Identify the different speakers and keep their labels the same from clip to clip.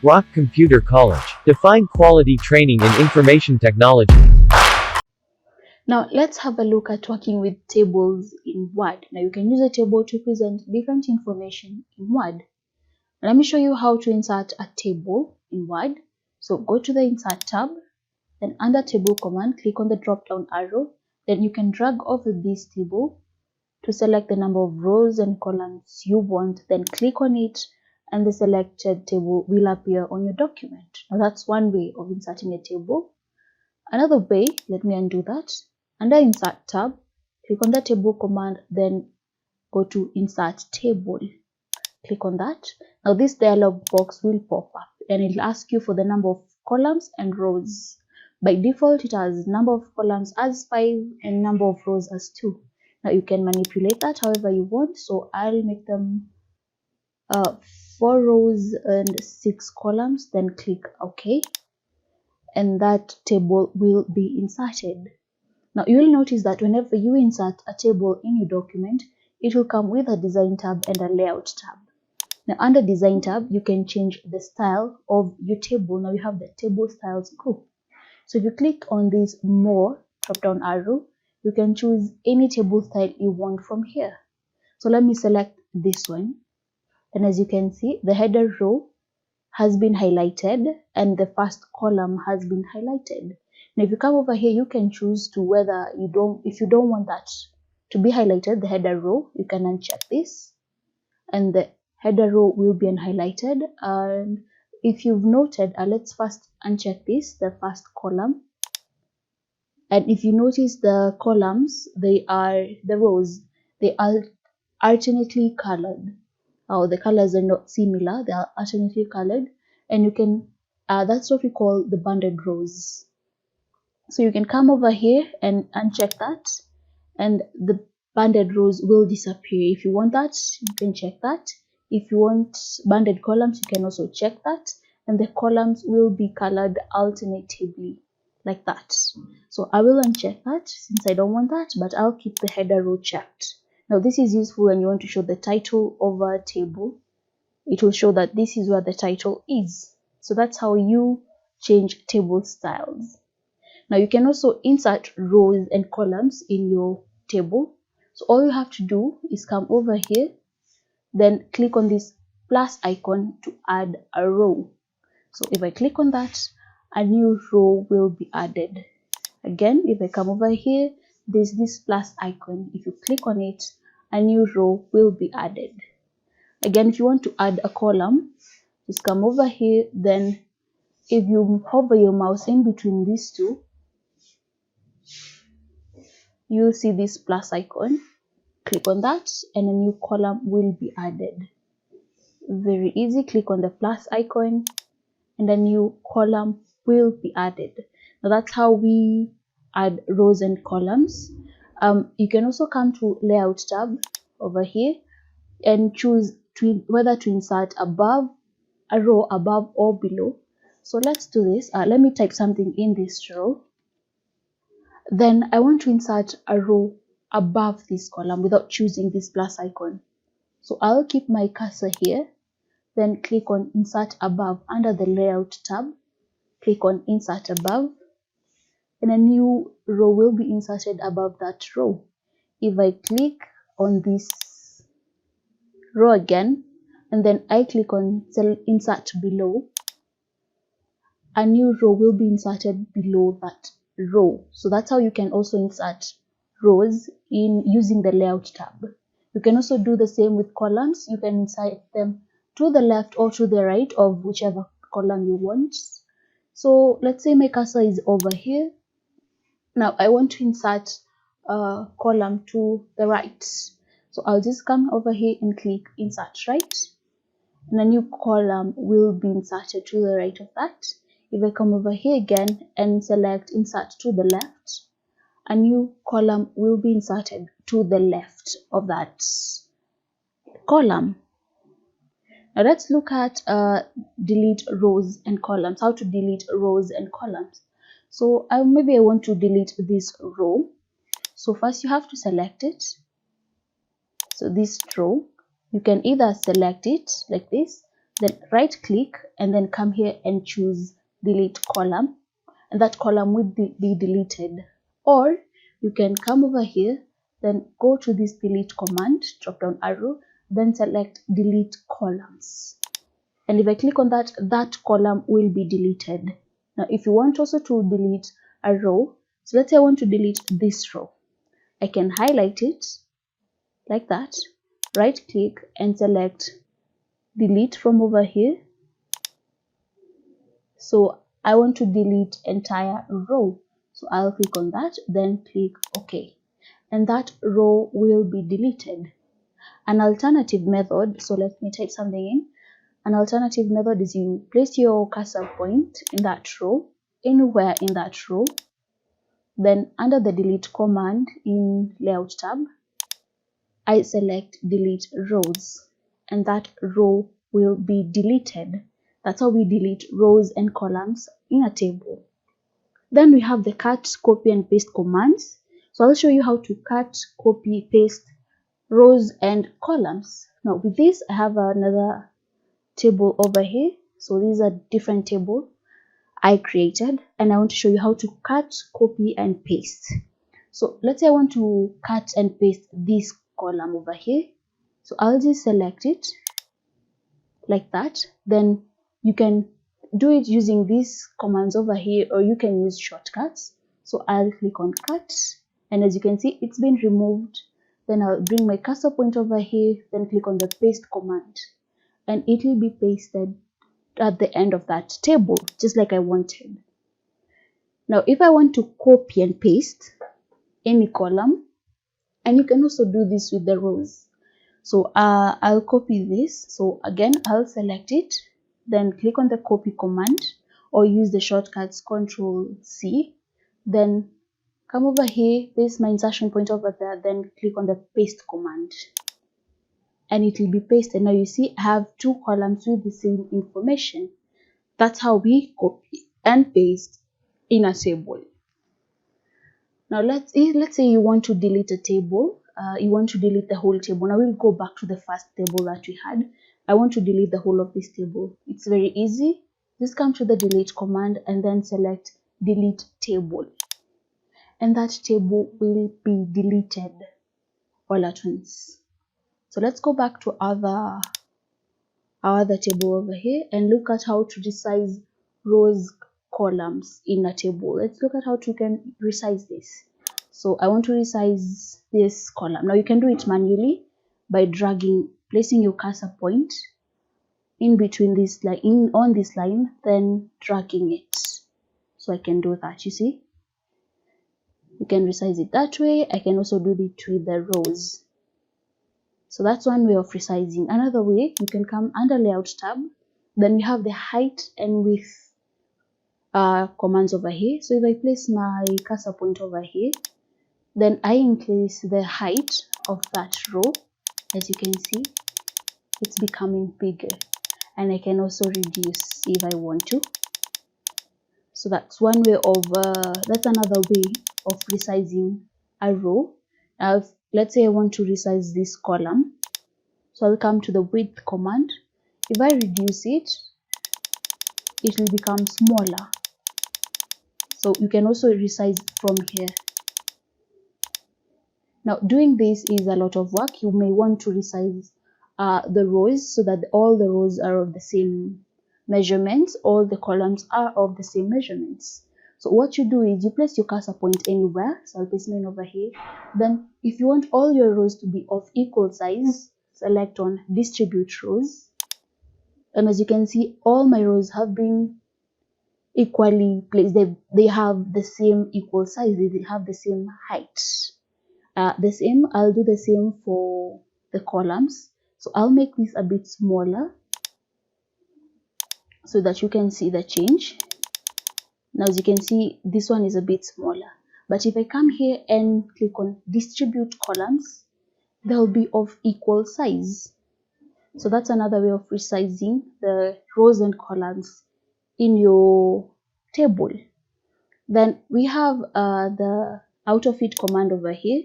Speaker 1: Rock Computer College. Define quality training in information technology.
Speaker 2: Now let's have a look at working with tables in Word. Now you can use a table to present different information in Word. Let me show you how to insert a table in Word. So go to the Insert tab, then under Table command, click on the drop-down arrow. Then you can drag over this table to select the number of rows and columns you want. Then click on it, and the selected table will appear on your document. Now that's one way of inserting a table. Another way, let me undo that. Under Insert tab, click on the Table command, then go to Insert Table. Click on that. Now this dialog box will pop up and it will ask you for the number of columns and rows. By default, it has number of columns as 5 and number of rows as 2. Now you can manipulate that however you want. So I'll make them 4 rows and 6 columns, then click OK. And that table will be inserted. Now you will notice that whenever you insert a table in your document, it will come with a Design tab and a Layout tab. Now under Design tab, you can change the style of your table. Now you have the Table Styles group. So if you click on this More drop-down arrow, you can choose any table style you want from here. So let me select this one. And as you can see, the header row has been highlighted and the first column has been highlighted. Now if you come over here, you can choose to if you don't want that to be highlighted, the header row, you can uncheck this and the header row will be unhighlighted. And if you've noted, let's first uncheck this, the first column. And if you notice the columns, the rows, they are alternately colored. The colors are not similar, they are alternately colored, and you can that's what we call the banded rows. So you can come over here and uncheck that, and the banded rows will disappear. If you want that, you can check that. If you want banded columns, you can also check that, and the columns will be colored alternatively like that. So I will uncheck that since I don't want that, but I'll keep the header row checked. Now this is useful when you want to show the title of a table. It will show that this is where the title is. So that's how you change table styles. Now you can also insert rows and columns in your table. So all you have to do is come over here, then click on this plus icon to add a row. So if I click on that, a new row will be added. Again, if I come over here, there's this plus icon. If you click on it, a new row will be added. Again, if you want to add a column, just come over here. Then if you hover your mouse in between these two, you'll see this plus icon. Click on that and a new column will be added. Very easy. Click on the plus icon and a new column will be added. Now that's how we add rows and columns. You can also come to Layout tab over here and choose whether to insert a row above or below. So let's do this. Let me type something in this row. Then I want to insert a row above this column without choosing this plus icon. So I'll keep my cursor here, then click on Insert Above under the Layout tab. Click on Insert Above, and a new row will be inserted above that row. If I click on this row again, and then I click on Insert Below, a new row will be inserted below that row. So that's how you can also insert rows in using the Layout tab. You can also do the same with columns. You can insert them to the left or to the right of whichever column you want. So let's say my cursor is over here. Now I want to insert a column to the right. So I'll just come over here and click Insert Right, and a new column will be inserted to the right of that. If I come over here again and select Insert to the left, a new column will be inserted to the left of that column. Now let's look at delete rows and columns, how to delete rows and columns. So maybe I want to delete this row. So first you have to select it. So this row, you can either select it like this, then right click and then come here and choose delete column, and that column will be deleted. Or you can come over here, then go to this delete command, drop down arrow, then select delete columns. And if I click on that, that column will be deleted. Now, if you want also to delete a row, so let's say I want to delete this row, I can highlight it like that, right click and select delete from over here. So I want to delete entire row. So I'll click on that, then click OK. And that row will be deleted. An alternative method, so let me type something in. An alternative method is you place your cursor point in that row, anywhere in that row. Then under the delete command in layout tab, I select delete rows, and that row will be deleted. That's how we delete rows and columns in a table. Then we have the cut, copy and paste commands. So I'll show you how to cut, copy, paste rows and columns. Now with this, I have another table over here. So these are different table I created, and I want to show you how to cut, copy and paste. So let's say I want to cut and paste this column over here. So I'll just select it like that. Then you can do it using these commands over here, or you can use shortcuts. So I'll click on cut, and as you can see, it's been removed. Then I'll bring my cursor point over here, then click on the paste command, and it will be pasted at the end of that table, just like I wanted. Now, if I want to copy and paste any column, and you can also do this with the rows. So I'll copy this. So again, I'll select it, then click on the copy command, or use the shortcuts Ctrl+C. Then come over here, there's my insertion point over there, then click on the paste command, and it will be pasted. Now you see I have two columns with the same information. That's how we copy and paste in a table. Now let's say you want to delete a table. You want to delete the whole table. Now we'll go back to the first table that we had. I want to delete the whole of this table. It's very easy. Just come to the delete command and then select delete table, and that table will be deleted all at once. So let's go back to our other table over here and look at how to resize rows, columns in a table. Let's look at how you can resize this. So I want to resize this column. Now you can do it manually by placing your cursor point in between this line, on this line, then dragging it. So I can do that, you see. You can resize it that way. I can also do it with the rows. So that's one way of resizing. Another way, you can come under layout tab, then we have the height and width commands over here. So if I place my cursor point over here, then I increase the height of that row. As you can see, it's becoming bigger, and I can also reduce if I want to. So that's one way of that's another way of resizing a row. Now let's say I want to resize this column, so I'll come to the width command. If I reduce it, it will become smaller. So you can also resize from here. Now doing this is a lot of work. You may want to resize the rows so that all the rows are of the same measurements, all the columns are of the same measurements. So what you do is you place your cursor point anywhere. So I'll place mine over here. Then if you want all your rows to be of equal size, select on distribute rows. And as you can see, all my rows have been equally placed. They have the same equal size. They have the same height. I'll do the same for the columns. So I'll make this a bit smaller so that you can see the change. Now as you can see, this one is a bit smaller. But if I come here and click on distribute columns, they'll be of equal size. So that's another way of resizing the rows and columns in your table. Then we have the out of it command over here.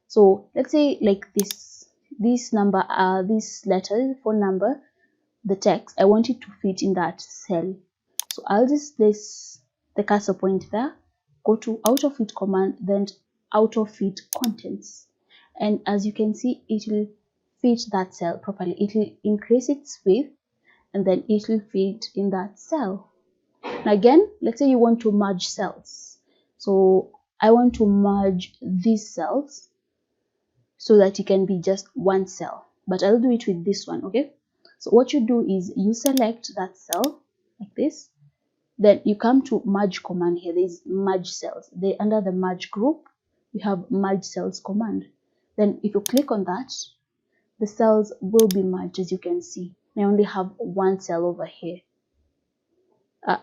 Speaker 2: So let's say like this number, this letter, phone number, the text, I want it to fit in that cell. So I'll just place the cursor point there, go to out of it command, then out of it contents. And as you can see, it will fit that cell properly. It will increase its width and then it will fit in that cell. Now again, let's say you want to merge cells. So I want to merge these cells so that it can be just one cell, but I'll do it with this one. Okay, so what you do is you select that cell like this, then you come to merge command. Here there's merge cells. Under the merge group you have merge cells command. Then if you click on that, the cells will be merged. As you can see, I only have one cell over here.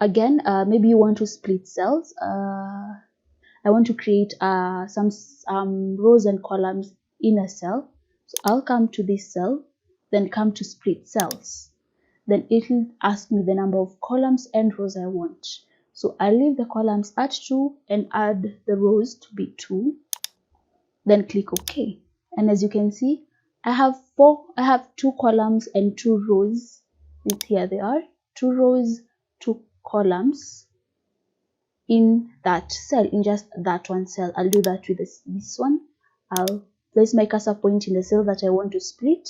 Speaker 2: Again, maybe you want to split cells. I want to create some rows and columns in a cell. So I'll come to this cell, then come to split cells. Then it will ask me the number of columns and rows I want. So I'll leave the columns at 2 and add the rows to be 2. Then click OK. And as you can see, I have 2 columns and 2 rows. And here they are, 2 rows, 2 columns in that cell, in just that one cell. I'll do that with this one. I'll place my cursor point in the cell that I want to split,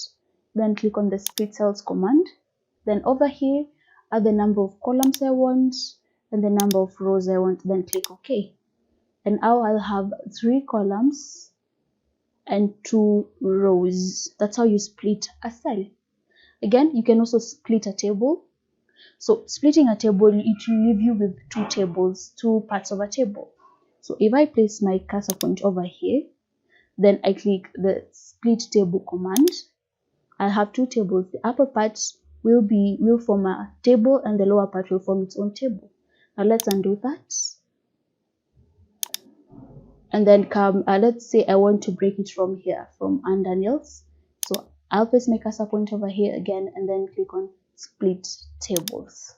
Speaker 2: then click on the split cells command. Then over here are the number of columns I want and the number of rows I want, then click OK. And now I'll have 3 columns and 2 rows. That's how you split a cell. Again, you can also split a table. So splitting a table, it will leave you with 2 tables, 2 parts of a table. So if I place my cursor point over here, then I click the split table command, I'll have 2 tables. The upper part will form a table and the lower part will form its own table. Now let's undo that. And then let's say I want to break it from here, from under nails. So I'll place my cursor point over here again and then click on split tables.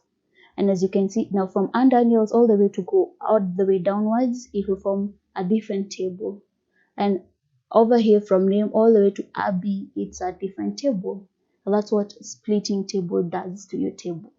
Speaker 2: And as you can see now, from under nails all the way to go all the way downwards, it will form a different table. And over here from name all the way to Abby, it's a different table. And that's what splitting table does to your table.